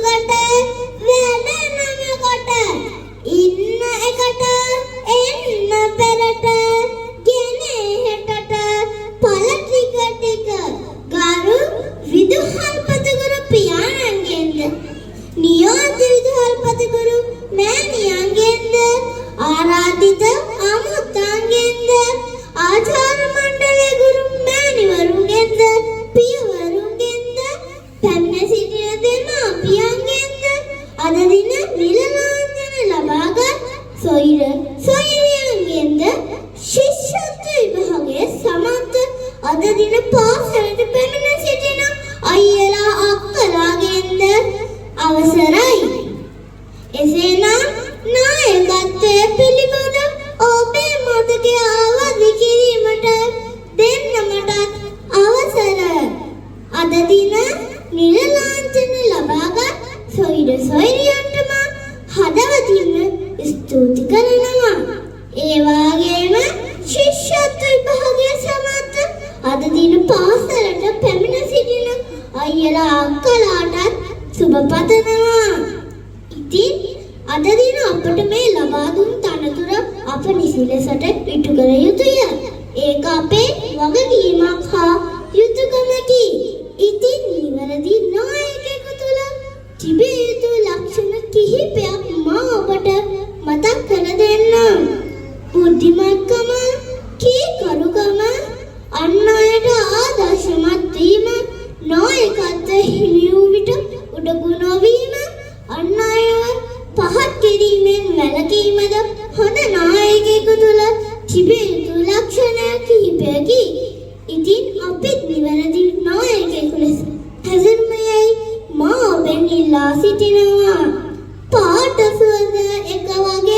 වැඩ නමකට ඉන්න එකට එන්න පෙරට ගෙන හෙටට පළ ටික ටික ගරු විදුහල්පතිගුරු පියාණන්ගෙන්ද නියෝජ්‍ය විදුහල්පතිගුරු මෑණියන්ගෙන්ද ආරාධිත අමුත්තන්ගෙන්ද ආචාර්ය මණ්ඩලයේ ගුරු මෑණිවරුන්ගෙන්ද පියවරුන්ගෙන්ද පැමිණ සිටින දෙමාපියන්ගෙන්ද අද දින නිල ලාංඡන ලබාගත් සොයිරියන්ගෙන්ද ශිෂ්‍යත්ව විභාගයේ සමත් අද දින පාසලට පැමිණ සිටින අයියලා අක්කලාගෙන්ද අවසරයි. එසේනම් නායකත්වයේ පිළිබඳ ඔබේ මතකය අවදි කිරීමට දෙන්නමටත් අවසර. අද දින නිල ලාංඡන ලබාගත් සොයිරියන්ටම හදවතින්ම ස්තුති කරනවා. ඒ වගේම ශිෂ්‍යත්ව විභාගයේ සමත් අද දින පාසලට පැමිණ සිටින අයියලා අක්කලාටත් සුබ පතනවා. ඉතින් අද දින අපට මේ ලබා දුන් තනතුර අප නිසි ලෙසට ඉටු කර යුතුය. ඒක අපේ වගකීමක් හා යුතුයකමකි. ඉතින් නිවැරදි නායකයෙකු තුළ තිබිය යුතු ලක්ෂණ කිහිපයක් මා ඔබට මතක් කර දෙන්නම්. බුද්ධිමත්කම, කීකරුකම, අන් අයට ආදර්ශමත් වීම, නායකත්වය හිමි වූ විට උඩඟු නොවීම, අන් අයව පහත් කිරීමෙන් වැළකීමද හොඳ නායකයෙකු තුළ තිබිය යුතු ලක්ෂණ කිහිපයකි. ඉතින් අපිත් නිවැරදි නායකයෙකු ලෙස හැසිරෙන්නයි මා ඔබෙන් ඉල්ලා සිටිනවා. පාට සුවඳ එක වගේ